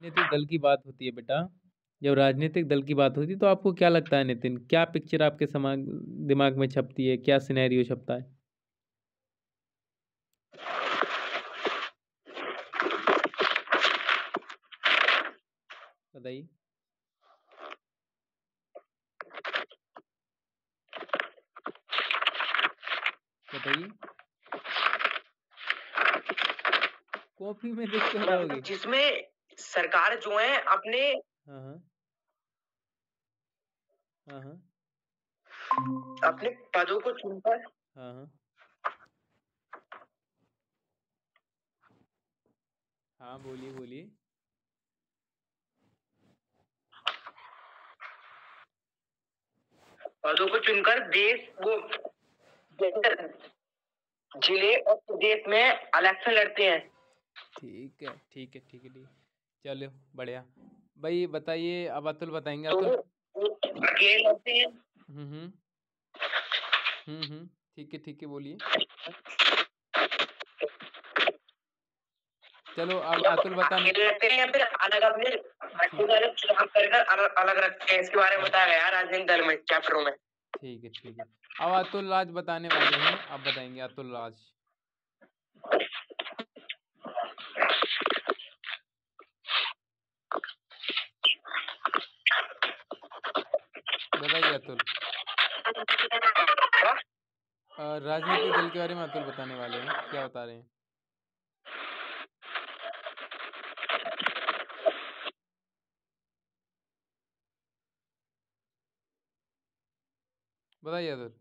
राजनीतिक दल की बात होती है बेटा। जब राजनीतिक दल की बात होती है तो आपको क्या लगता है नितिन, क्या पिक्चर आपके दिमाग में छपती है, क्या सिनेरियो छपता है? बताइए। बताइए। कॉपी में देख के बताओगे? जिसमें सरकार जो है अपने हाँ हाँ। हाँ हाँ। अपने पदों को चुनकर हाँ हाँ। हाँ बोलिए बोलिए। पदों को चुनकर देश वो जिले और प्रदेश में इलेक्शन लड़ते हैं। ठीक है ठीक है ठीक है ठीक है। चलो बढ़िया। भाई बताइए, अब अतुल बताएंगे। तो अतुल। वो अकेले लड़ते हैं। हम्म। ठीक है बोलिए। चलो अब अतुल बताने। अकेले लड़ते हैं या फिर अलग अपने ठीक अलग चुनाव कर अलग अलग रखते हैं, इसके बारे में हाँ बताया गया है राजनीतिक दल में चैप्टरों में। ठीक है ठीक है। अब अतुल राज बताने वाले हैं, अब बताएंगे अतुल राज। बताइए अतुल। राजनीतिक दल के बारे में अतुल बताने वाले हैं, क्या बता रहे हैं? बताइए अतुल।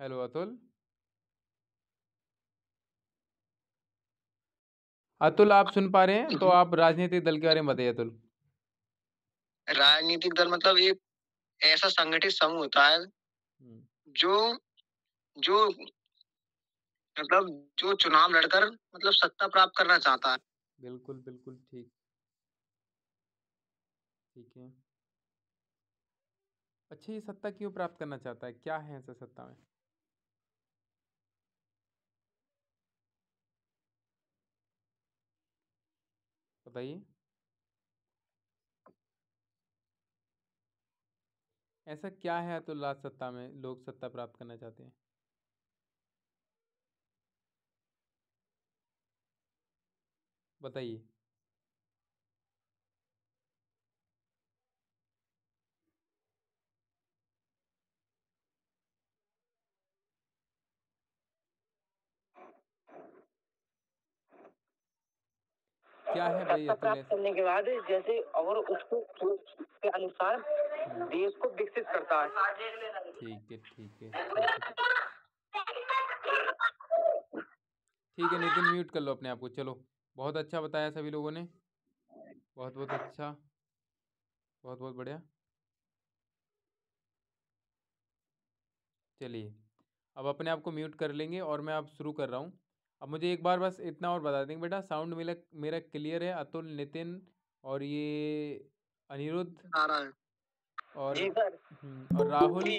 हेलो अतुल। अतुल आप सुन पा रहे हैं तो आप राजनीतिक दल के बारे में बताइए अतुल। राजनीतिक दल मतलब एक ऐसा संगठित समूह होता है हम्म, जो जो मतलब जो चुनाव लड़कर मतलब सत्ता प्राप्त करना चाहता है। बिल्कुल बिल्कुल ठीक। ठीक है। अच्छा, ये सत्ता क्यों प्राप्त करना चाहता है, क्या है ऐसा सत्ता में? बताइए। ऐसा क्या है अतुल राज, सत्ता में लोग सत्ता प्राप्त करना चाहते हैं? बताइए। क्या है भाई सत्ता अतुल प्राप्त ऐसा? करने के बाद जैसे और उसको के अनुसार हम्म, देश को विकसित करता है। ठीक है ठीक है ठीक है। ठीक है नितिन, म्यूट कर लो अपने आप को। चलो, बहुत अच्छा बताया सभी लोगों ने। बहुत बहुत अच्छा। बहुत बहुत बढ़िया। चलिए, अब अपने आप को म्यूट कर लेंगे और मैं अब शुरू कर रहा हूँ। अब मुझे एक बार बस इतना और बता देंगे बेटा, साउंड मेरा मेरा क्लियर है? अतुल, नितिन और ये अनिरुद्ध आ रहा है और जी सर। और राहुल। जी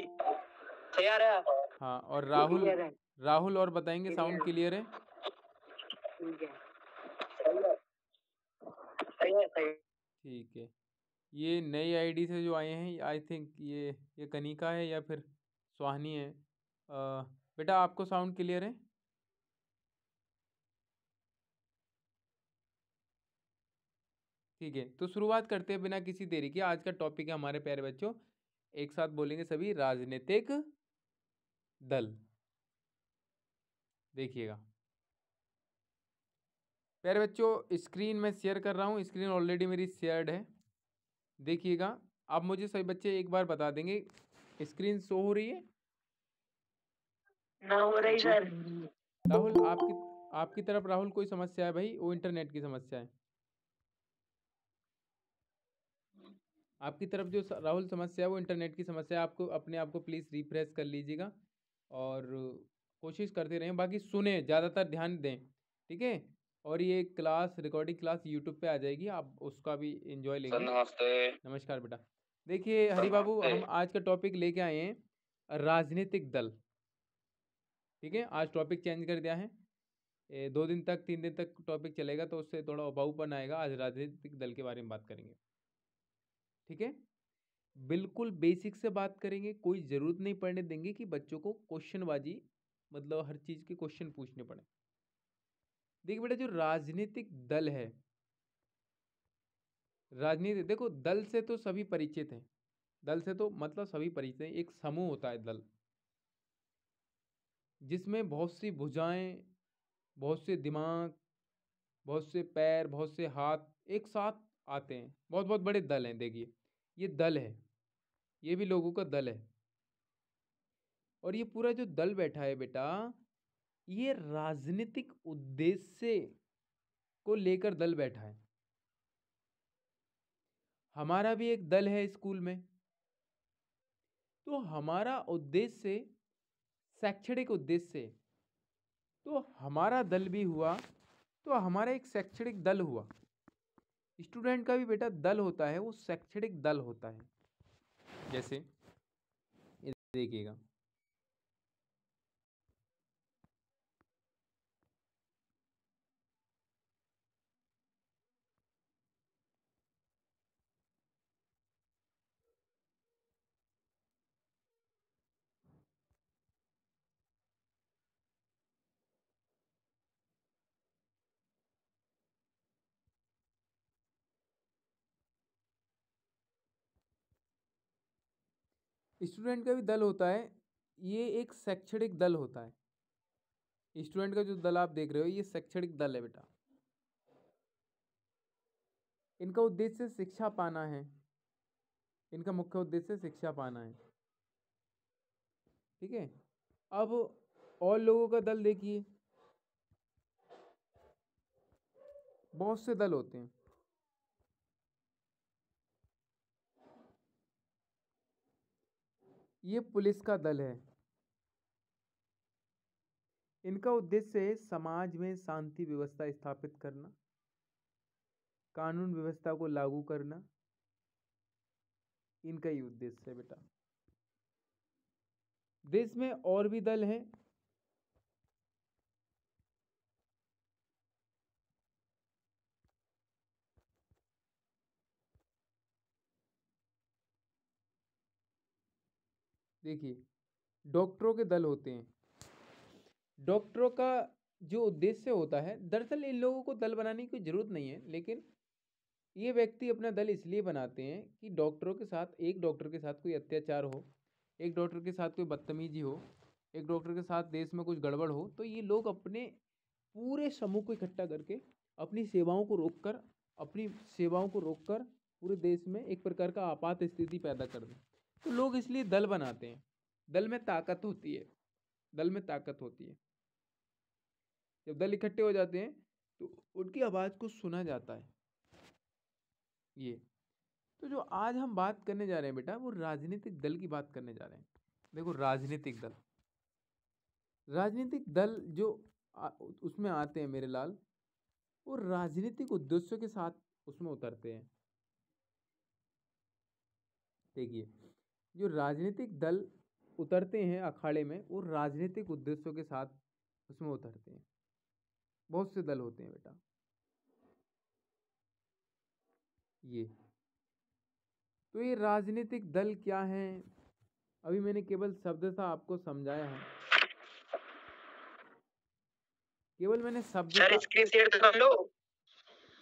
तैयार है। हाँ, और जी राहुल। क्लियर है। राहुल और बताएंगे साउंड क्लियर क्लियर है? ठीक है। सही है सही है सही है। ठीक है। ये नई आईडी से जो आए हैं, आई थिंक ये कनिका है या फिर सुहानी है। बेटा आपको साउंड क्लियर है? ठीक है, तो शुरुआत करते हैं बिना किसी देरी के। आज का टॉपिक है हमारे प्यारे बच्चों, एक साथ बोलेंगे सभी, राजनीतिक दल। देखिएगा प्यारे बच्चों, स्क्रीन में शेयर कर रहा हूँ, स्क्रीन ऑलरेडी मेरी शेयर्ड है। देखिएगा। अब मुझे सभी बच्चे एक बार बता देंगे, स्क्रीन शो हो रही है? ना हो रही सर। राहुल आपकी आपकी तरफ राहुल कोई समस्या है भाई? वो इंटरनेट की समस्या है। आपकी तरफ जो राहुल समस्या है वो इंटरनेट की समस्या है। आपको अपने आप को प्लीज़ रिफ्रेश कर लीजिएगा और कोशिश करते रहें, बाकी सुने, ज़्यादातर ध्यान दें। ठीक है। और ये क्लास, रिकॉर्डिंग क्लास यूट्यूब पे आ जाएगी, आप उसका भी एंजॉय सर लेंगे। नमस्ते। नमस्कार बेटा। देखिए सर हरी बाबू, नमस्ते। हम आज का टॉपिक लेके आए हैं राजनीतिक दल। ठीक है, आज टॉपिक चेंज कर दिया है। 2 दिन तक 3 दिन तक टॉपिक चलेगा तो उससे थोड़ा उबाऊपन आएगा। आज राजनीतिक दल के बारे में बात करेंगे, ठीक है। बिल्कुल बेसिक से बात करेंगे, कोई ज़रूरत नहीं पड़ने देंगे कि बच्चों को क्वेश्चनबाजी, मतलब हर चीज़ के क्वेश्चन पूछने पड़े। देखिए बेटा, जो राजनीतिक दल है, राजनीति देखो, दल से तो सभी परिचित हैं। दल से तो मतलब सभी परिचित हैं। एक समूह होता है दल, जिसमें बहुत सी भुजाएं, बहुत से दिमाग, बहुत से पैर, बहुत से हाथ एक साथ आते हैं। बहुत बहुत बड़े दल हैं। देखिए, ये दल है, ये भी लोगों का दल है। और ये पूरा जो दल बैठा है बेटा, ये राजनीतिक उद्देश्य को लेकर दल बैठा है। हमारा भी एक दल है स्कूल में, तो हमारा उद्देश्य शैक्षणिक उद्देश्य, तो हमारा दल भी हुआ, तो हमारा एक शैक्षणिक दल हुआ। स्टूडेंट का भी बेटा दल होता है, वो शैक्षणिक दल होता है। जैसे देखिएगा, स्टूडेंट का भी दल होता है, ये एक शैक्षणिक दल होता है। स्टूडेंट का जो दल आप देख रहे हो, ये शैक्षणिक दल है बेटा। इनका उद्देश्य शिक्षा पाना है, इनका मुख्य उद्देश्य शिक्षा पाना है, ठीक है। अब और लोगों का दल देखिए, बहुत से दल होते हैं। ये पुलिस का दल है, इनका उद्देश्य है समाज में शांति व्यवस्था स्थापित करना, कानून व्यवस्था को लागू करना, इनका ही उद्देश्य है बेटा। देश में और भी दल हैं। देखिए, डॉक्टरों के दल होते हैं। डॉक्टरों का जो उद्देश्य होता है, दरअसल इन लोगों को दल बनाने की कोई जरूरत नहीं है, लेकिन ये व्यक्ति अपना दल इसलिए बनाते हैं कि डॉक्टरों के साथ, एक डॉक्टर के साथ कोई अत्याचार हो, एक डॉक्टर के साथ कोई बदतमीजी हो, एक डॉक्टर के साथ देश में कुछ गड़बड़ हो, तो ये लोग अपने पूरे समूह को इकट्ठा करके अपनी सेवाओं को रोककर, अपनी सेवाओं को रोककर पूरे देश में एक प्रकार का आपात स्थिति पैदा कर दें। तो लोग इसलिए दल बनाते हैं। दल में ताकत होती है, दल में ताकत होती है। जब दल इकट्ठे हो जाते हैं तो उनकी आवाज़ को सुना जाता है। ये तो जो आज हम बात करने जा रहे हैं बेटा, वो राजनीतिक दल की बात करने जा रहे हैं। देखो, राजनीतिक दल, राजनीतिक दल जो उसमें आते हैं मेरे लाल, वो राजनीतिक उद्देश्यों के साथ उसमें उतरते हैं। देखिए, जो राजनीतिक दल उतरते हैं अखाड़े में, वो राजनीतिक उद्देश्यों के साथ उसमें उतरते हैं। बहुत से दल होते हैं बेटा। ये तो ये राजनीतिक दल क्या हैं, अभी मैंने केवल शब्द सा आपको समझाया है, केवल मैंने शब्द सर स्क्रीन शेयर कर लो।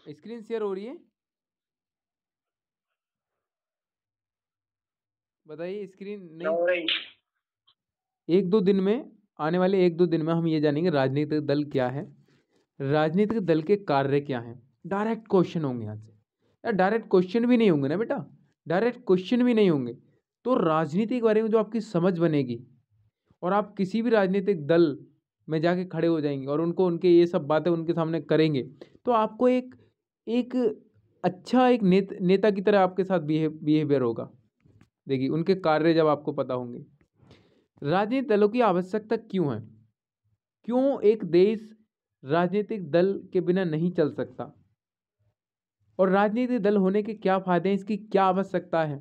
स्क्रीन शेयर हो रही है, बताइए। स्क्रीन नहीं, एक दो दिन में, आने वाले एक दो दिन में हम ये जानेंगे राजनीतिक दल क्या है, राजनीतिक दल के कार्य क्या हैं। डायरेक्ट क्वेश्चन होंगे यहाँ से, या डायरेक्ट क्वेश्चन भी नहीं होंगे ना बेटा, डायरेक्ट क्वेश्चन भी नहीं होंगे, तो राजनीति के बारे में जो आपकी समझ बनेगी, और आप किसी भी राजनीतिक दल में जाके खड़े हो जाएंगे और उनको, उनके ये सब बातें उनके सामने करेंगे, तो आपको एक एक अच्छा एक नेता की तरह आपके साथ बिहेवियर होगा। देखिए, उनके कार्य जब आपको पता होंगे। राजनीतिक दलों की आवश्यकता क्यों है, क्यों एक देश राजनीतिक दल के बिना नहीं चल सकता, और राजनीतिक दल होने के क्या फायदे हैं, इसकी क्या आवश्यकता है।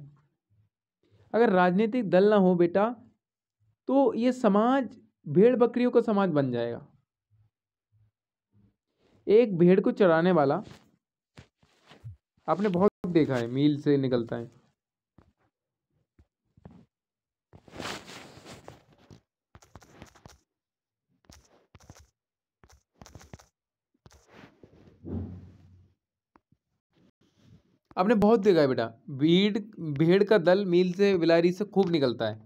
अगर राजनीतिक दल ना हो बेटा, तो ये समाज भेड़ बकरियों का समाज बन जाएगा। एक भेड़ को चराने वाला, आपने बहुत देखा है, मील से निकलता है। आपने बहुत देखा है बेटा, भेड़ का दल मील से, बिलारी से खूब निकलता है।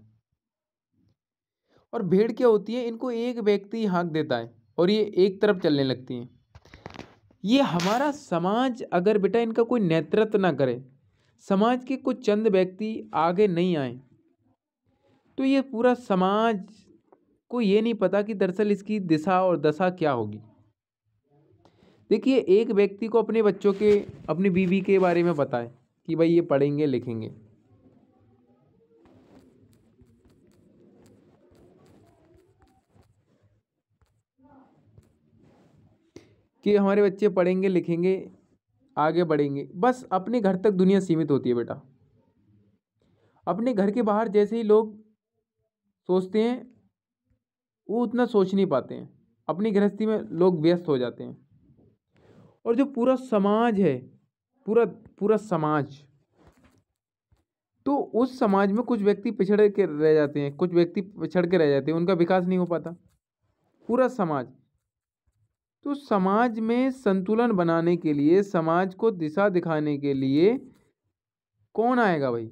और भेड़ क्या होती है, इनको एक व्यक्ति हाँक देता है और ये एक तरफ चलने लगती हैं। ये हमारा समाज अगर बेटा इनका कोई नेतृत्व ना करे, समाज के कुछ चंद व्यक्ति आगे नहीं आए, तो ये पूरा समाज को ये नहीं पता कि दरअसल इसकी दिशा और दशा क्या होगी। देखिए, एक व्यक्ति को अपने बच्चों के, अपनी बीवी के बारे में पता है कि भाई ये पढ़ेंगे लिखेंगे, कि हमारे बच्चे पढ़ेंगे लिखेंगे आगे बढ़ेंगे, बस अपने घर तक दुनिया सीमित होती है बेटा। अपने घर के बाहर जैसे ही लोग सोचते हैं, वो उतना सोच नहीं पाते हैं, अपनी गृहस्थी में लोग व्यस्त हो जाते हैं। और जो पूरा समाज है, पूरा पूरा समाज, तो उस समाज में कुछ व्यक्ति पिछड़ के रह जाते हैं, कुछ व्यक्ति पिछड़ के रह जाते हैं, उनका विकास नहीं हो पाता, पूरा समाज। तो समाज में संतुलन बनाने के लिए, समाज को दिशा दिखाने के लिए कौन आएगा भाई?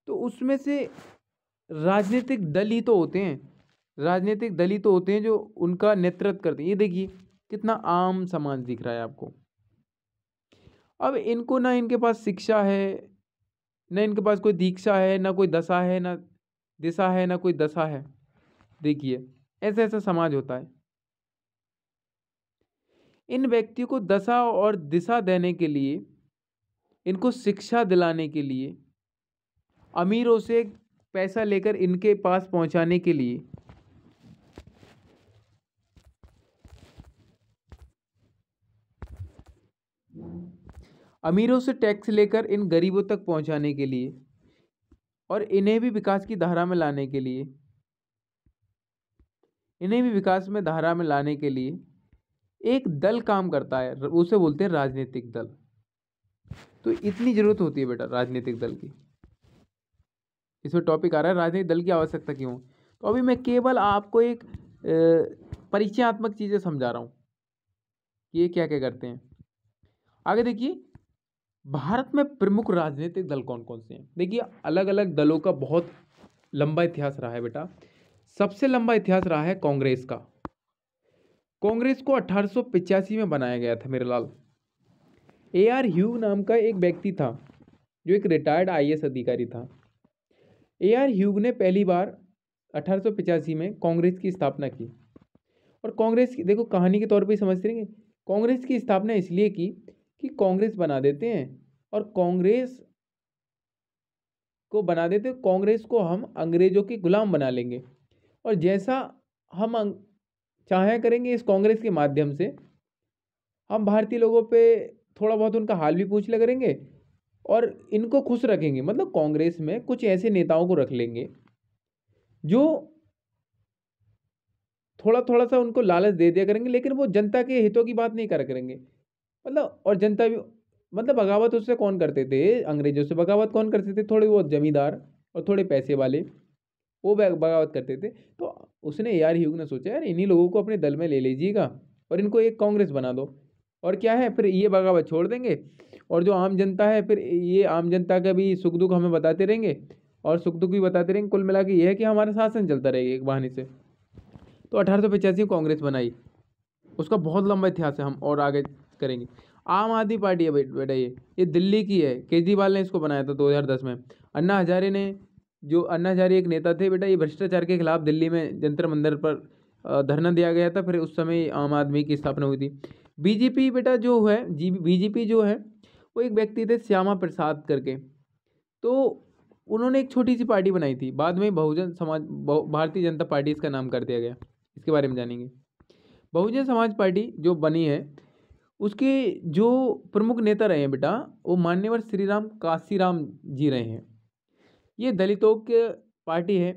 तो उसमें से राजनीतिक दल ही तो होते हैं, राजनीतिक दल ही तो होते हैं जो उनका नेतृत्व करते हैं। ये देखिए कितना आम समाज दिख रहा है आपको। अब इनको ना इनके पास शिक्षा है, ना इनके पास कोई दीक्षा है, ना कोई दशा है, ना दिशा है, ना कोई दशा है। देखिए ऐसा ऐसा समाज होता है। इन व्यक्तियों को दशा और दिशा देने के लिए, इनको शिक्षा दिलाने के लिए, अमीरों से पैसा लेकर इनके पास पहुंचाने के लिए, अमीरों से टैक्स लेकर इन गरीबों तक पहुंचाने के लिए, और इन्हें भी विकास की धारा में लाने के लिए, इन्हें भी विकास में धारा में लाने के लिए एक दल काम करता है, उसे बोलते हैं राजनीतिक दल। तो इतनी जरूरत होती है बेटा राजनीतिक दल की। इसमें टॉपिक आ रहा है राजनीतिक दल की आवश्यकता क्यों। तो अभी मैं केवल आपको एक परिचयात्मक चीजें समझा रहा हूं कि ये क्या क्या करते हैं। आगे देखिए, भारत में प्रमुख राजनीतिक दल कौन कौन से हैं। देखिए अलग अलग दलों का बहुत लंबा इतिहास रहा है बेटा। सबसे लंबा इतिहास रहा है कांग्रेस का। कांग्रेस को 1885 में बनाया गया था मेरे लाल। AR ह्यूग नाम का एक व्यक्ति था जो एक रिटायर्ड IAS अधिकारी था। AR ह्यूग ने पहली बार 1885 में कांग्रेस की स्थापना की। और कांग्रेस की देखो कहानी के तौर पे समझते रहेंगे, कांग्रेस की स्थापना इसलिए की कि कांग्रेस बना देते हैं, और कांग्रेस को बना देते, कांग्रेस को हम अंग्रेजों के गुलाम बना लेंगे, और जैसा हम चाहे करेंगे इस कांग्रेस के माध्यम से हम भारतीय लोगों पे थोड़ा बहुत उनका हाल भी पूछ ले करेंगे और इनको खुश रखेंगे। मतलब कांग्रेस में कुछ ऐसे नेताओं को रख लेंगे जो थोड़ा थोड़ा सा उनको लालच दे दिया करेंगे, लेकिन वो जनता के हितों की बात नहीं करा करेंगे। मतलब और जनता भी, मतलब बगावत उससे कौन करते थे, अंग्रेजों से बगावत कौन करते थे, थोड़े बहुत जमींदार और थोड़े पैसे वाले, वो बगावत करते थे। तो उसने AR ह्यूग ने सोचा यार इन्हीं लोगों को अपने दल में ले लीजिएगा और इनको एक कांग्रेस बना दो, और क्या है फिर ये बगावत छोड़ देंगे, और जो आम जनता है फिर ये आम जनता का भी सुख दुख हमें बताते रहेंगे और सुख दुख भी बताते रहेंगे। कुल मिला के ये है कि हमारा शासन चलता रहेगा एक बहाने से। तो 1885 कांग्रेस बनाई, उसका बहुत लंबा इतिहास है, हम और आगे करेंगे। आम आदमी पार्टी है बेटा, ये दिल्ली की है, केजरीवाल ने इसको बनाया था 2010 में। अन्ना हजारे ने, जो अन्ना हजारे एक नेता थे बेटा, ये भ्रष्टाचार के खिलाफ दिल्ली में जंतर मंदिर पर धरना दिया गया था, फिर उस समय आम आदमी की स्थापना हुई थी। बीजेपी बेटा जो है, बीजेपी जो है वो एक व्यक्ति थे श्यामा प्रसाद करके, तो उन्होंने एक छोटी सी पार्टी बनाई थी, बाद में बहुजन समाज, भारतीय जनता पार्टी इसका नाम कर दिया गया। इसके बारे में जानेंगे। बहुजन समाज पार्टी जो बनी है, उसके जो प्रमुख नेता रहे हैं बेटा, वो मान्यवर श्रीराम काशीराम जी रहे हैं। ये दलितों के पार्टी है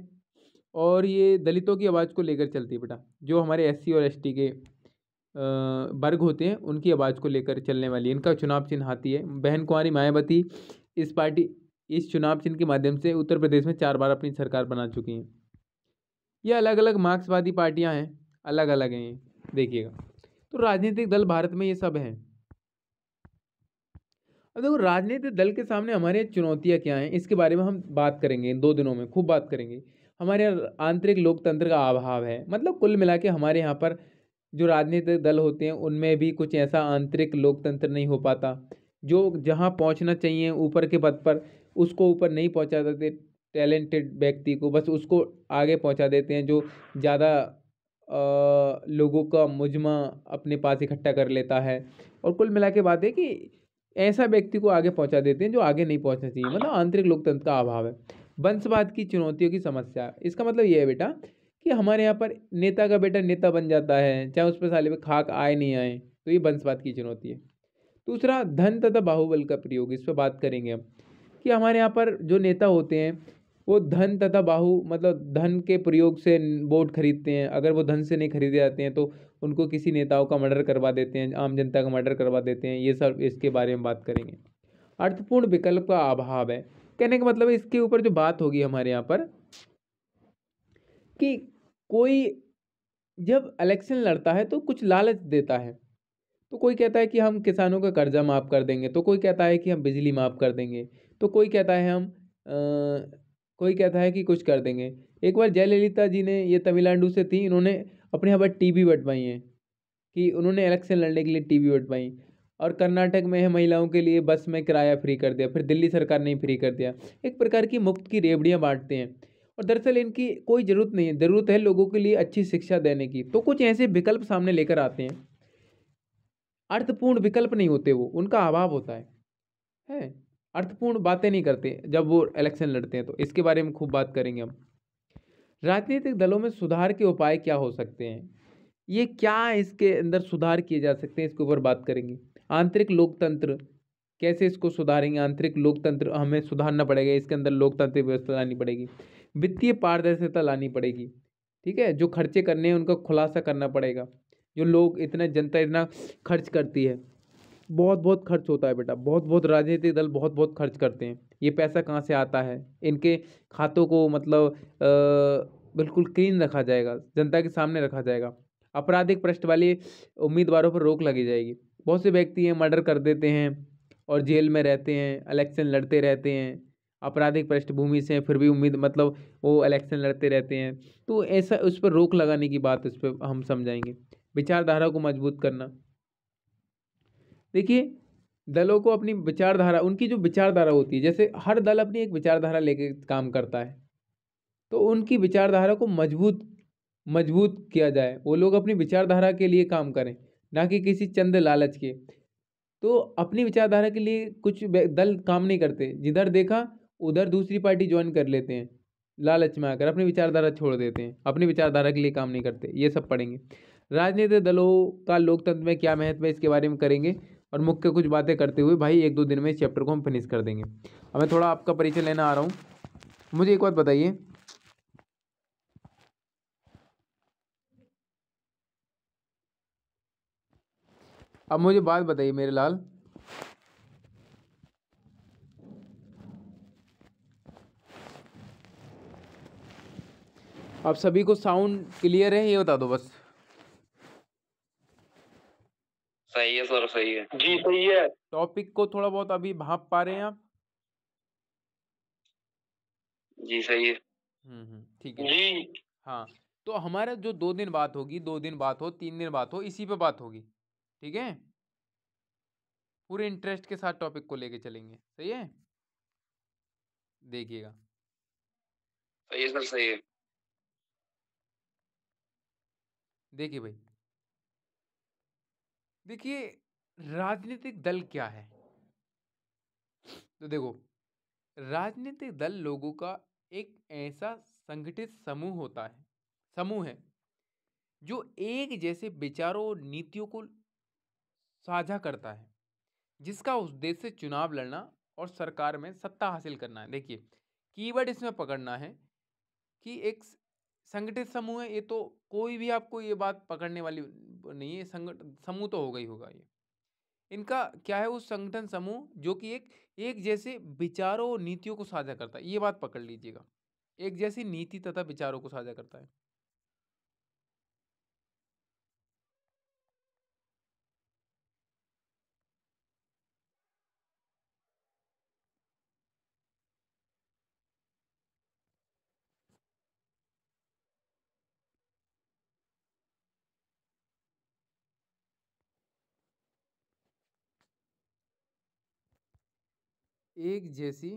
और ये दलितों की आवाज़ को लेकर चलती है बेटा। जो हमारे एससी और एसटी के वर्ग होते हैं उनकी आवाज़ को लेकर चलने वाली इनका चुनाव चिन्ह हाथी है। बहन कुंवारी मायावती इस चुनाव चिन्ह के माध्यम से उत्तर प्रदेश में 4 बार अपनी सरकार बना चुकी हैं। ये अलग अलग मार्क्सवादी पार्टियां हैं, अलग अलग हैं ये, देखिएगा। तो राजनीतिक दल भारत में ये सब हैं। अब देखो राजनीतिक दल के सामने हमारे चुनौतियां क्या हैं, इसके बारे में हम बात करेंगे इन 2 दिनों में, खूब बात करेंगे। हमारे यहाँ आंतरिक लोकतंत्र का अभाव है, मतलब कुल मिला के हमारे यहाँ पर जो राजनीतिक दल होते हैं उनमें भी कुछ ऐसा आंतरिक लोकतंत्र नहीं हो पाता। जो जहाँ पहुँचना चाहिए ऊपर के पद पर, उसको ऊपर नहीं पहुँचा देते टैलेंटेड व्यक्ति को, बस उसको आगे पहुँचा देते हैं जो ज़्यादा लोगों का मुजमा अपने पास इकट्ठा कर लेता है। और कुल मिला के बात है कि ऐसा व्यक्ति को आगे पहुंचा देते हैं जो आगे नहीं पहुंचना चाहिए, मतलब आंतरिक लोकतंत्र का अभाव है। वंशवाद की चुनौतियों की समस्या, इसका मतलब ये है बेटा कि हमारे यहाँ पर नेता का बेटा नेता बन जाता है, चाहे उस पर साले पे खाक आए नहीं आए, तो ये वंशवाद की चुनौती है। दूसरा, धन तथा बाहुबल का प्रयोग, इस पर बात करेंगे हम कि हमारे यहाँ पर जो नेता होते हैं वो धन तथा मतलब धन के प्रयोग से वोट खरीदते हैं। अगर वो धन से नहीं खरीदे जाते हैं तो उनको किसी नेताओं का मर्डर करवा देते हैं, आम जनता का मर्डर करवा देते हैं। ये सब इसके बारे में बात करेंगे। अर्थपूर्ण विकल्प का अभाव है, कहने का मतलब इसके ऊपर जो बात होगी हमारे यहाँ पर कि कोई जब इलेक्शन लड़ता है तो कुछ लालच देता है। तो कोई कहता है कि हम किसानों का कर्जा माफ़ कर देंगे, तो कोई कहता है कि हम बिजली माफ़ कर देंगे, तो कोई कहता है कोई कहता है कि कुछ कर देंगे। एक बार जयललिता जी ने, ये तमिलनाडु से थी, इन्होंने अपने यहाँ पर टीवी बंटवाई हैं कि उन्होंने इलेक्शन लड़ने के लिए टीवी बंटवाई। और कर्नाटक में है महिलाओं के लिए बस में किराया फ्री कर दिया, फिर दिल्ली सरकार ने फ्री कर दिया। एक प्रकार की मुफ्त की रेवड़ियाँ बांटते हैं और दरअसल इनकी कोई ज़रूरत नहीं है, ज़रूरत है लोगों के लिए अच्छी शिक्षा देने की। तो कुछ ऐसे विकल्प सामने लेकर आते हैं, अर्थपूर्ण विकल्प नहीं होते, वो उनका अभाव होता है, अर्थपूर्ण बातें नहीं करते जब वो इलेक्शन लड़ते हैं। तो इसके बारे में खूब बात करेंगे हम। राजनीतिक दलों में सुधार के उपाय क्या हो सकते हैं, ये क्या इसके अंदर सुधार किए जा सकते हैं, इसके ऊपर बात करेंगे। आंतरिक लोकतंत्र, कैसे इसको सुधारेंगे, आंतरिक लोकतंत्र हमें सुधारना पड़ेगा, इसके अंदर लोकतांत्रिक व्यवस्था लानी पड़ेगी, वित्तीय पारदर्शिता लानी पड़ेगी, ठीक है, जो खर्चे करने हैं उनका खुलासा करना पड़ेगा। जो लोग इतना, जनता इतना खर्च करती है, बहुत बहुत खर्च होता है बेटा, बहुत बहुत राजनीतिक दल बहुत बहुत खर्च करते हैं। ये पैसा कहाँ से आता है, इनके खातों को मतलब बिल्कुल क्लीन रखा जाएगा, जनता के सामने रखा जाएगा। आपराधिक पृष्ठ वाले उम्मीदवारों पर रोक लगी जाएगी। बहुत से व्यक्ति हैं मर्डर कर देते हैं और जेल में रहते हैं, इलेक्शन लड़ते रहते हैं, आपराधिक पृष्ठभूमि से, फिर भी उम्मीद मतलब वो इलेक्शन लड़ते रहते हैं। तो ऐसा उस पर रोक लगाने की बात इस पर हम समझाएंगे। विचारधारा को मजबूत करना, देखिए दलों को अपनी विचारधारा, उनकी जो विचारधारा होती है, जैसे हर दल अपनी एक विचारधारा लेके काम करता है, तो उनकी विचारधारा को मजबूत किया जाए, वो लोग अपनी विचारधारा के लिए काम करें, ना कि किसी चंद लालच के। तो अपनी विचारधारा के लिए कुछ दल काम नहीं करते, जिधर देखा उधर दूसरी पार्टी ज्वाइन कर लेते हैं, लालच में आकर अपनी विचारधारा छोड़ देते हैं, अपनी विचारधारा के लिए काम नहीं करते। ये सब पढ़ेंगे। राजनीतिक दलों का लोकतंत्र में क्या महत्व है, इसके बारे में करेंगे। और मुख्य कुछ बातें करते हुए भाई 1-2 दिन में इस चैप्टर को हम फिनिश कर देंगे। अब मैं थोड़ा आपका परिचय लेना आ रहा हूँ। मुझे एक बात बताइए, अब मुझे बात बताइए मेरे लाल, आप सभी को साउंड क्लियर है, ये बता दो बस। सही है सर, सही है जी, सही है। टॉपिक को थोड़ा बहुत अभी भाप पा रहे हैं आप? जी सही है। ठीक है जी हाँ। तो हमारा जो 2 दिन बात होगी, 2 दिन बात हो, 3 दिन बात हो, इसी पे बात होगी, ठीक है। पूरे इंटरेस्ट के साथ टॉपिक को लेके चलेंगे, सही है, देखिएगा। सही है सर, सही है। देखिए भाई, देखिए राजनीतिक दल क्या है। तो देखो, राजनीतिक दल लोगों का एक ऐसा संगठित समूह है जो एक जैसे विचारों और नीतियों को साझा करता है, जिसका उद्देश्य चुनाव लड़ना और सरकार में सत्ता हासिल करना है। देखिए कीवर्ड इसमें पकड़ना है कि एक संगठित समूह है, ये तो कोई भी आपको ये बात पकड़ने वाली नहीं है। संगठ समूह तो होगा ही होगा ये। इनका क्या है, उस संगठन समूह जो कि एक जैसे विचारों और नीतियों को साझा करता है, ये बात पकड़ लीजिएगा। एक जैसी नीति तथा विचारों को साझा करता है। एक जैसी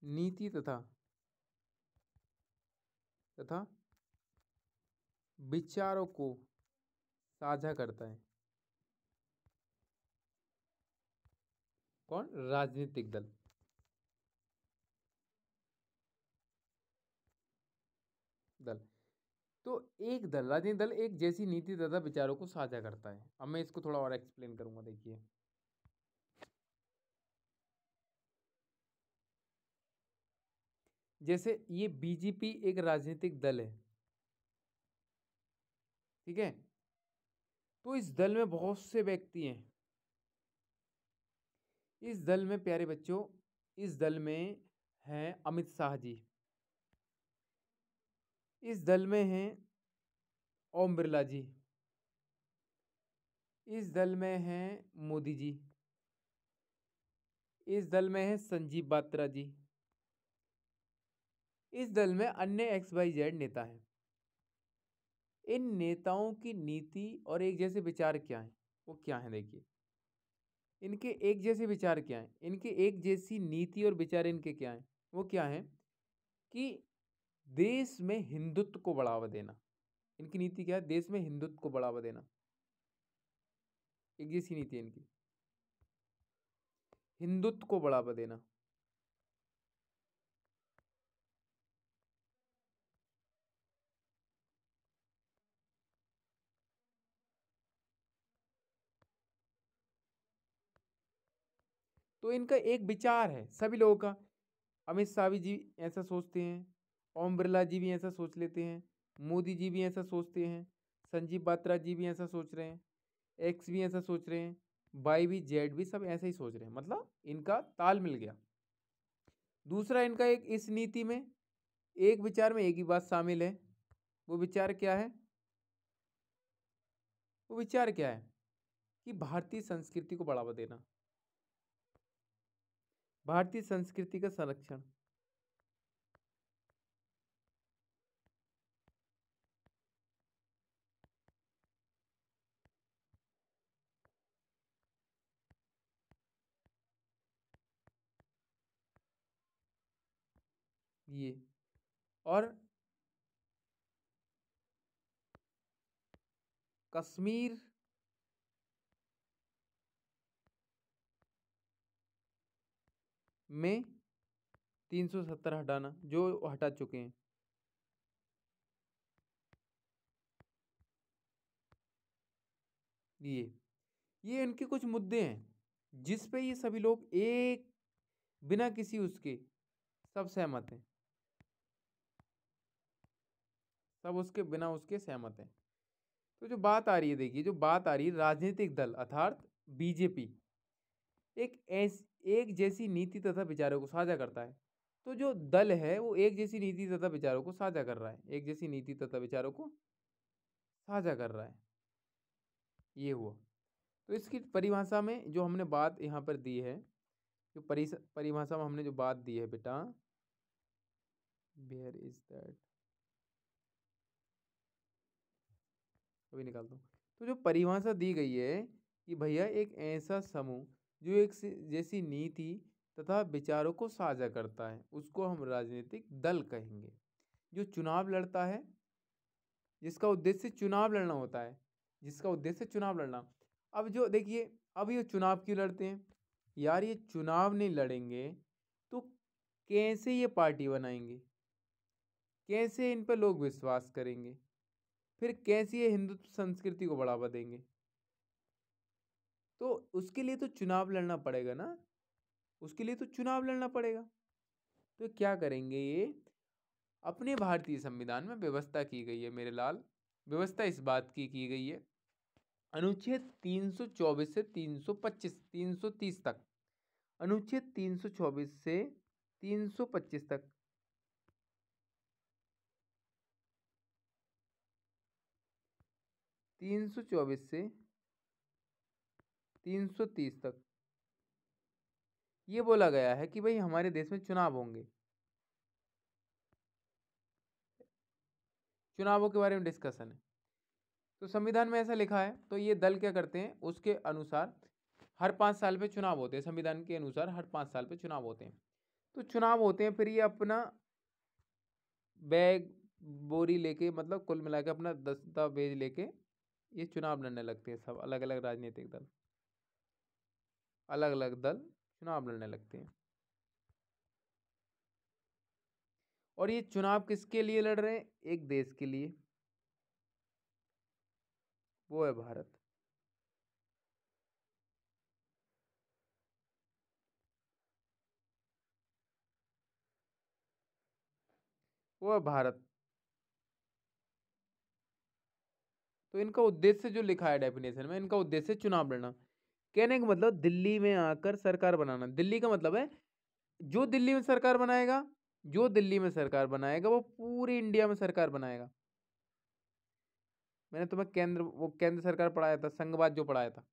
नीति तथा तथा विचारों को साझा करता है। कौन? राजनीतिक दल। दल तो एक दल, राजनीतिक दल एक जैसी नीति तथा विचारों को साझा करता है। अब मैं इसको थोड़ा और एक्सप्लेन करूंगा, देखिए। जैसे ये बीजेपी एक राजनीतिक दल है, ठीक है। तो इस दल में बहुत से व्यक्ति हैं। इस दल में प्यारे बच्चों, इस दल में हैं अमित शाह जी, इस दल में हैं ओम बिरला जी, इस दल में हैं मोदी जी, इस दल में है संजीव बात्रा जी, इस दल में अन्य XYZ नेता हैं। इन नेताओं की नीति और एक जैसे विचार क्या हैं? वो क्या हैं, देखिए। इनके एक जैसे विचार क्या हैं? इनके एक जैसी नीति और विचार इनके क्या हैं? वो क्या हैं कि देश में हिंदुत्व को बढ़ावा देना। इनकी नीति क्या है? देश में हिंदुत्व को बढ़ावा देना। एक जैसी नीति है इनकी, हिंदुत्व को बढ़ावा देना। तो इनका एक विचार है सभी लोगों का। अमित शाह जी ऐसा सोचते हैं, ओम बिरला जी भी ऐसा सोच लेते हैं, मोदी जी भी ऐसा सोचते हैं, संजीव बात्रा जी भी ऐसा सोच रहे हैं, एक्स भी ऐसा सोच रहे हैं, वाई भी, जेड भी, सब ऐसा ही सोच रहे हैं। मतलब इनका ताल मिल गया। दूसरा, इनका एक इस नीति में एक विचार में एक ही बात शामिल है। वो विचार क्या है? वो विचार क्या है कि भारतीय संस्कृति को बढ़ावा देना, भारतीय संस्कृति का संरक्षण। ये और कश्मीर में 370 हटाना, जो हटा चुके हैं। ये इनके कुछ मुद्दे हैं जिस पे ये सभी लोग एक बिना किसी उसके सब सहमत हैं, सब उसके बिना उसके सहमत हैं। तो जो बात आ रही है, देखिए, जो बात आ रही है, राजनीतिक दल अर्थात बीजेपी एक जैसी नीति तथा विचारों को साझा करता है। तो जो दल है वो एक जैसी नीति तथा विचारों को साझा कर रहा है, एक जैसी नीति तथा विचारों को साझा कर रहा है। ये हुआ। तो इसकी परिभाषा में जो हमने बात यहाँ पर दी है, जो परिभाषा में हमने जो बात दी है बेटा, वेयर इज दैट, अभी निकालता हूँ। तो जो परिभाषा दी गई है कि भैया एक ऐसा समूह जो जैसी नीति तथा विचारों को साझा करता है, उसको हम राजनीतिक दल कहेंगे। जो चुनाव लड़ता है, जिसका उद्देश्य चुनाव लड़ना होता है, जिसका उद्देश्य चुनाव लड़ना। अब जो देखिए, अब ये चुनाव क्यों लड़ते हैं यार? ये चुनाव नहीं लड़ेंगे तो कैसे ये पार्टी बनाएंगे? कैसे इन पर लोग विश्वास करेंगे? फिर कैसे ये हिंदुत्व संस्कृति को बढ़ावा देंगे? तो उसके लिए तो चुनाव लड़ना पड़ेगा ना, उसके लिए तो चुनाव लड़ना पड़ेगा। तो क्या करेंगे ये? अपने भारतीय संविधान में व्यवस्था की गई है मेरे लाल। व्यवस्था इस बात की गई है, अनुच्छेद 324 से 330 तक, अनुच्छेद 324 से 325 तक, 324 से 330 तक ये बोला गया है कि भाई हमारे देश में चुनाव होंगे। चुनावों के बारे में डिस्कशन है, तो संविधान में ऐसा लिखा है। तो ये दल क्या करते हैं, उसके अनुसार हर 5 साल पे चुनाव होते हैं, संविधान के अनुसार हर 5 साल पे चुनाव होते हैं। तो चुनाव होते हैं, फिर ये अपना बैग बोरी लेके, मतलब कुल मिला के अपना दस्तावेज लेके ये चुनाव लड़ने लगते हैं। सब अलग अलग राजनीतिक दल, अलग अलग दल चुनाव लड़ने लगते हैं। और ये चुनाव किसके लिए लड़ रहे हैं, एक देश के लिए, वो है भारत। वो है भारत। तो इनका उद्देश्य जो लिखा है डेफिनेशन में, इनका उद्देश्य चुनाव लड़ना। कहने का मतलब दिल्ली में आकर सरकार बनाना। दिल्ली का मतलब है जो दिल्ली में सरकार बनाएगा, जो दिल्ली में सरकार बनाएगा वो पूरी इंडिया में सरकार बनाएगा। मैंने तुम्हें केंद्र सरकार पढ़ाया था, संघवाद जो पढ़ाया था।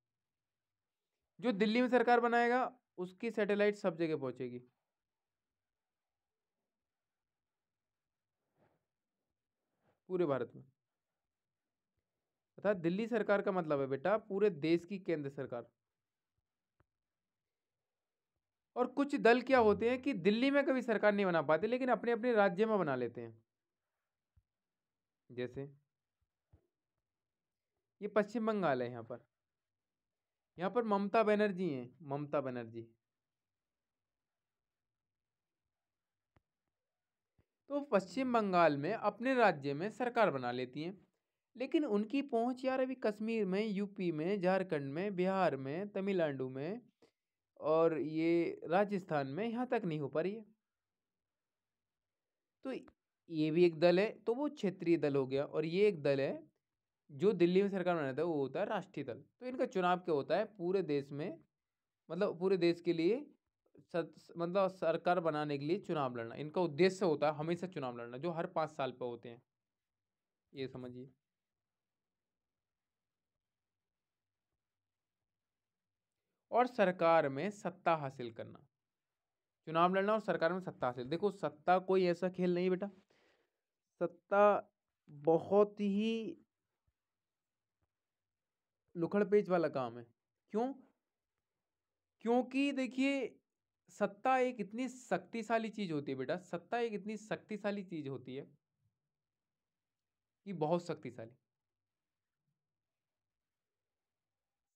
जो दिल्ली में सरकार बनाएगा उसकी सैटेलाइट सब जगह पहुंचेगी। पूरे भारत में। अर्थात दिल्ली सरकार का मतलब है बेटा पूरे देश की केंद्र सरकार। और कुछ दल क्या होते हैं कि दिल्ली में कभी सरकार नहीं बना पाते, लेकिन अपने अपने राज्य में बना लेते हैं। जैसे ये पश्चिम बंगाल है, यहाँ पर ममता बनर्जी हैं, ममता बनर्जी। तो पश्चिम बंगाल में अपने राज्य में सरकार बना लेती हैं, लेकिन उनकी पहुंच यार अभी कश्मीर में, यूपी में, झारखंड में, बिहार में, तमिलनाडु में और ये राजस्थान में यहाँ तक नहीं हो पा रही है। तो ये भी एक दल है, तो वो क्षेत्रीय दल हो गया। और ये एक दल है जो दिल्ली में सरकार बनाता है, वो होता है राष्ट्रीय दल। तो इनका चुनाव क्या होता है, पूरे देश में, मतलब पूरे देश के लिए मतलब सरकार बनाने के लिए चुनाव लड़ना। इनका उद्देश्य होता है हमेशा चुनाव लड़ना, जो हर 5 साल पे होते हैं, ये समझिए। और सरकार में सत्ता हासिल करना, चुनाव लड़ना और सरकार में सत्ता हासिल। देखो सत्ता कोई ऐसा खेल नहीं बेटा, सत्ता बहुत ही लुखड़ पेच वाला काम है। क्यों? क्योंकि देखिए सत्ता एक इतनी शक्तिशाली चीज होती है बेटा, सत्ता एक इतनी शक्तिशाली चीज होती है कि बहुत शक्तिशाली।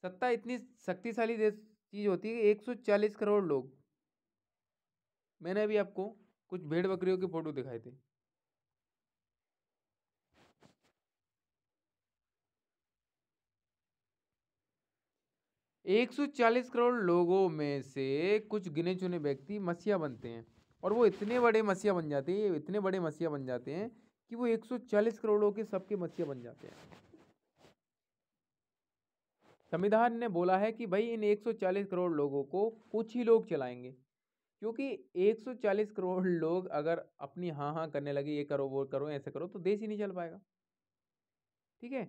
सत्ता इतनी शक्तिशाली चीज होती है कि 140 करोड़ लोग, मैंने अभी आपको कुछ भेड़ बकरियों के फोटो दिखाए थे, 140 करोड़ लोगों में से कुछ गिने चुने व्यक्ति मसीहा बनते हैं। और वो इतने बड़े मसीहा बन जाते हैं, इतने बड़े मसीहा बन जाते हैं कि वो 140 करोड़ों के सबके मसीहा बन जाते हैं। संविधान ने बोला है कि भाई इन 140 करोड़ लोगों को कुछ ही लोग चलाएंगे, क्योंकि 140 करोड़ लोग अगर अपनी हाँ हाँ करने लगे, ये करो वो करो ऐसे करो, तो देश ही नहीं चल पाएगा। ठीक है।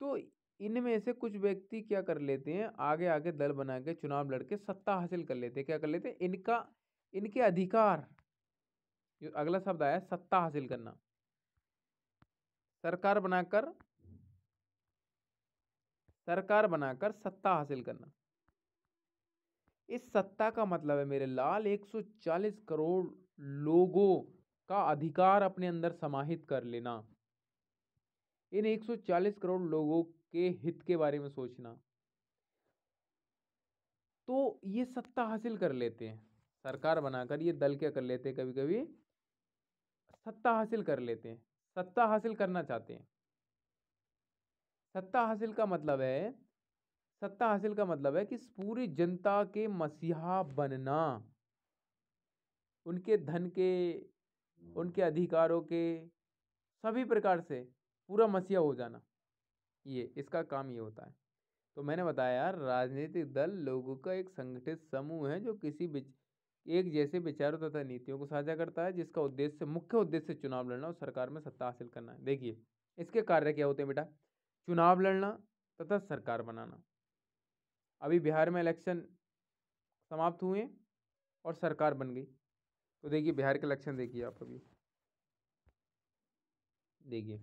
तो इनमें से कुछ व्यक्ति क्या कर लेते हैं, आगे आगे दल बना के चुनाव लड़के सत्ता हासिल कर लेते हैं। क्या कर लेते हैं, इनका इनके अधिकार, जो अगला शब्द आया सत्ता हासिल करना, सरकार बनाकर, सरकार बनाकर सत्ता हासिल करना। इस सत्ता का मतलब है मेरे लाल 140 करोड़ लोगों का अधिकार अपने अंदर समाहित कर लेना। इन 140 करोड़ लोगों के हित के बारे में सोचना। तो ये सत्ता हासिल कर लेते हैं, सरकार बनाकर ये दल क्या कर लेते हैं, कभी कभी सत्ता हासिल कर लेते हैं, सत्ता हासिल करना चाहते हैं। सत्ता हासिल का मतलब है, सत्ता हासिल का मतलब है कि पूरी जनता के मसीहा बनना, उनके धन के उनके अधिकारों के सभी प्रकार से पूरा मसीहा हो जाना, ये इसका काम ये होता है। तो मैंने बताया यार, राजनीतिक दल लोगों का एक संगठित समूह है जो एक जैसे विचारों तथा नीतियों को साझा करता है, जिसका मुख्य उद्देश्य चुनाव लड़ना और सरकार में सत्ता हासिल करना है। देखिए इसके कार्य क्या होते हैं बेटा, चुनाव लड़ना तथा सरकार बनाना। अभी बिहार में इलेक्शन समाप्त हुए और सरकार बन गई। तो देखिए बिहार के इलेक्शन देखिए आप, अभी देखिए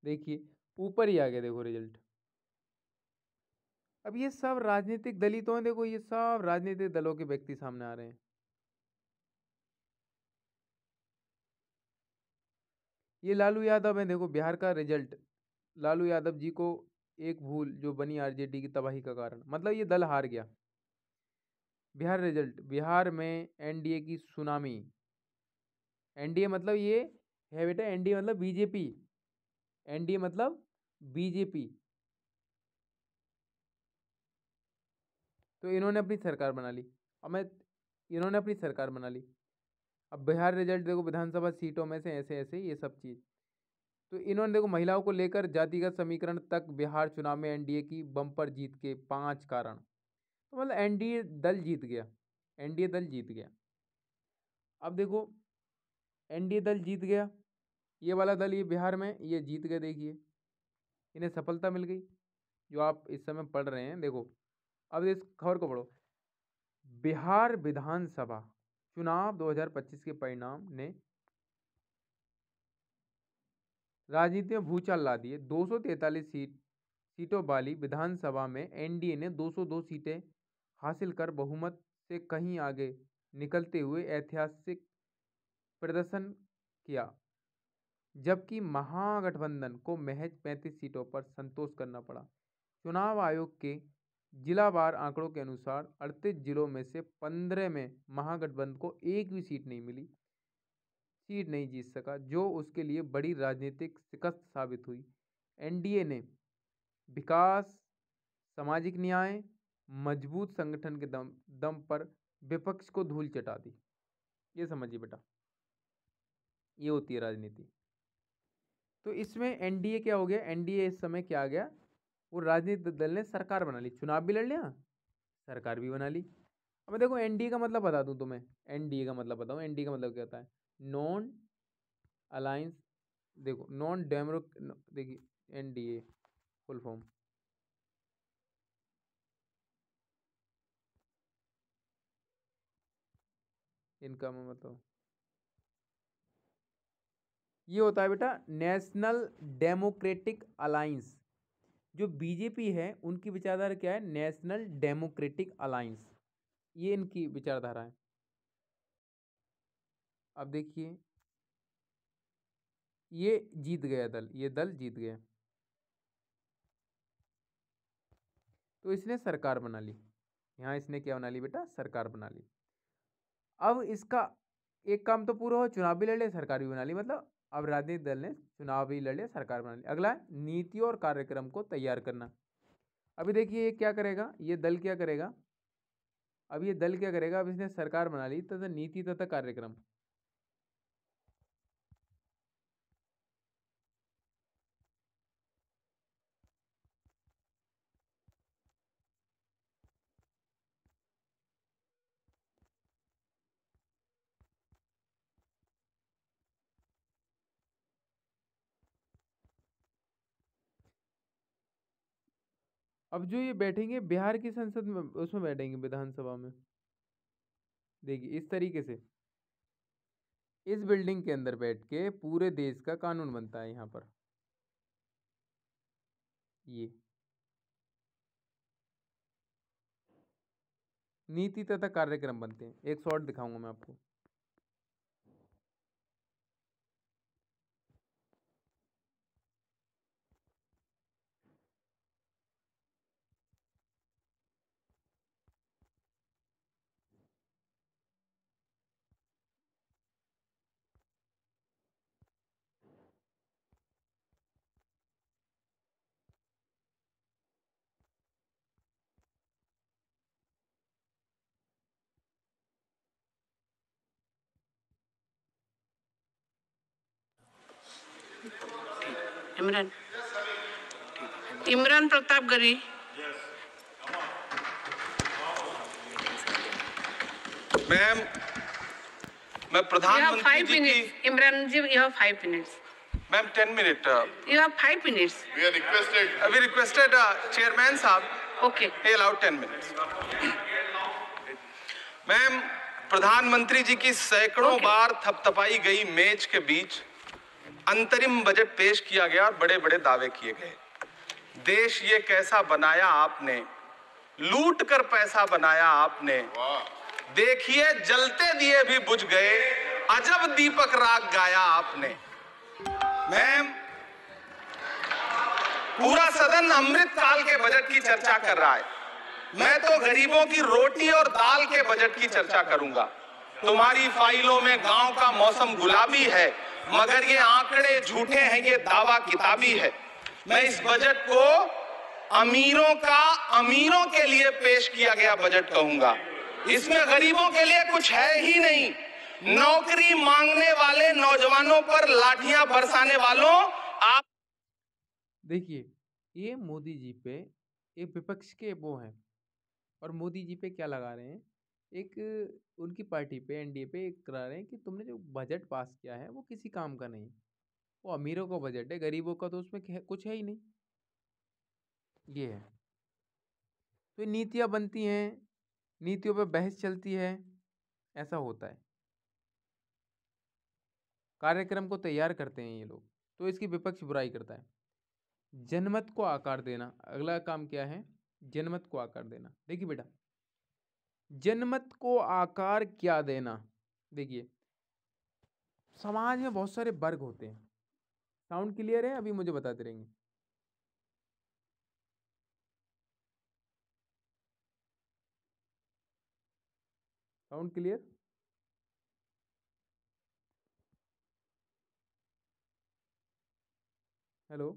देखिए ऊपर ही आ गया, देखो रिजल्ट। अब ये सब राजनीतिक दल ही तो हैं, देखो ये सब राजनीतिक दलों के व्यक्ति सामने आ रहे हैं। ये लालू यादव है, देखो बिहार का रिजल्ट। लालू यादव जी को एक भूल जो बनी आरजेडी की तबाही का कारण, मतलब ये दल हार गया। बिहार रिजल्ट, बिहार में एनडीए की सुनामी। एनडीए मतलब ये है बेटा, एनडीए मतलब बीजेपी। एनडीए मतलब बीजेपी। तो इन्होंने अपनी सरकार बना ली। अब मैं इन्होंने अपनी सरकार बना ली। अब बिहार रिजल्ट देखो, विधानसभा सीटों में से ऐसे ऐसे ये सब चीज। तो इन्होंने देखो महिलाओं को लेकर जातिगत समीकरण तक, बिहार चुनाव में एनडीए की बम्पर जीत के 5 कारण। तो मतलब एनडीए दल जीत गया, एनडीए दल जीत गया। अब देखो एनडीए दल जीत गया, ये वाला दल ये बिहार में ये जीत गए, देखिए इन्हें सफलता मिल गई, जो आप इस समय पढ़ रहे हैं। देखो अब इस खबर को पढ़ो। बिहार विधानसभा चुनाव 2025 के परिणाम ने राजनीति में भूचाल ला दिए। 243 सीटों वाली विधानसभा में एनडीए ने 202 सीटें हासिल कर बहुमत से कहीं आगे निकलते हुए ऐतिहासिक प्रदर्शन किया, जबकि महागठबंधन को महज 35 सीटों पर संतोष करना पड़ा। चुनाव आयोग के जिलावार आंकड़ों के अनुसार 38 जिलों में से 15 में महागठबंधन को एक भी सीट नहीं जीत सका, जो उसके लिए बड़ी राजनीतिक शिकस्त साबित हुई। एनडीए ने विकास, सामाजिक न्याय, मजबूत संगठन के दम पर विपक्ष को धूल चटा दी। ये समझिए बेटा, ये होती है राजनीति। तो इसमें एनडीए क्या हो गया, एनडीए इस समय क्या आ गया, वो राजनीतिक दल ने सरकार बना ली, चुनाव भी लड़ लिया, सरकार भी बना ली। अब मैं देखो एनडीए का मतलब बता दूं तुम्हें, एनडीए का मतलब बताऊं, एनडीए का मतलब क्या होता है, नॉन अलायंस। देखो नॉन डेमो, देखिए एनडीए फुल फॉर्म, इनका मैं मतलब ये होता है बेटा, नेशनल डेमोक्रेटिक अलायंस। जो बीजेपी है उनकी विचारधारा क्या है, नेशनल डेमोक्रेटिक अलायंस, ये इनकी विचारधारा है। अब देखिए ये जीत गया दल, ये दल जीत गया, तो इसने सरकार बना ली। यहाँ इसने क्या बना ली बेटा, सरकार बना ली। अब इसका एक काम तो पूरा हो, चुनाव भी लड़ लिया, सरकार भी बना ली, मतलब अब राजनीतिक दल ने चुनाव भी लड़ लिया, सरकार बना ली। अगला है नीति और कार्यक्रम को तैयार करना। अभी देखिए ये क्या करेगा, ये दल क्या करेगा, अब ये दल क्या करेगा, अब इसने सरकार बना ली तथा नीति तथा कार्यक्रम। अब जो ये बैठेंगे बिहार की संसद में, उसमें बैठेंगे विधानसभा में, देखिए इस तरीके से इस बिल्डिंग के अंदर बैठ के पूरे देश का कानून बनता है यहाँ पर। ये नीति तथा कार्यक्रम बनते हैं, एक शॉर्ट दिखाऊंगा मैं आपको। इमरान इमरान प्रताप गरी। मैम, मैं प्रधानमंत्री जी की। इमरान जी, you have 5 minutes. Ma'am 10 minute. You have 5 minutes. We requested chairman साहब। Okay. He allowed 10 minutes. Ma'am, प्रधानमंत्री जी की सैकड़ों बार थपथपाई गई मेज के बीच अंतरिम बजट पेश किया गया और बड़े बड़े दावे किए गए। देश ये कैसा बनाया आपने, लूट कर पैसा बनाया आपने। देखिए जलते दिए भी बुझ गए, अजब दीपक राग गाया आपने। मैम, पूरा सदन अमृत काल के बजट की चर्चा कर रहा है, मैं तो गरीबों की रोटी और दाल के बजट की चर्चा करूंगा। तुम्हारी फाइलों में गांव का मौसम गुलाबी है, मगर ये आंकड़े झूठे हैं, ये दावा किताबी है। मैं इस बजट को अमीरों के लिए पेश किया गया बजट कहूंगा। इसमें गरीबों के लिए कुछ है ही नहीं। नौकरी मांगने वाले नौजवानों पर लाठियां बरसाने वालों, आप देखिए ये मोदी जी पे एक विपक्ष के वो हैं और मोदी जी पे क्या लगा रहे हैं, एक उनकी पार्टी पे एनडीए पे एक करा रहे हैं कि तुमने जो बजट पास किया है वो किसी काम का नहीं, वो अमीरों का बजट है, गरीबों का तो उसमें कुछ है ही नहीं। ये है तो नीतियाँ बनती हैं, नीतियों पे बहस चलती है, ऐसा होता है। कार्यक्रम को तैयार करते हैं ये लोग, तो इसकी विपक्ष बुराई करता है। जनमत को आकार देना, अगला काम क्या है, जनमत को आकार देना। देखिए बेटा, जनमत को आकार क्या देना। देखिए समाज में बहुत सारे वर्ग होते हैं। साउंड क्लियर है? अभी मुझे बताते रहेंगे। Sound clear? हेलो।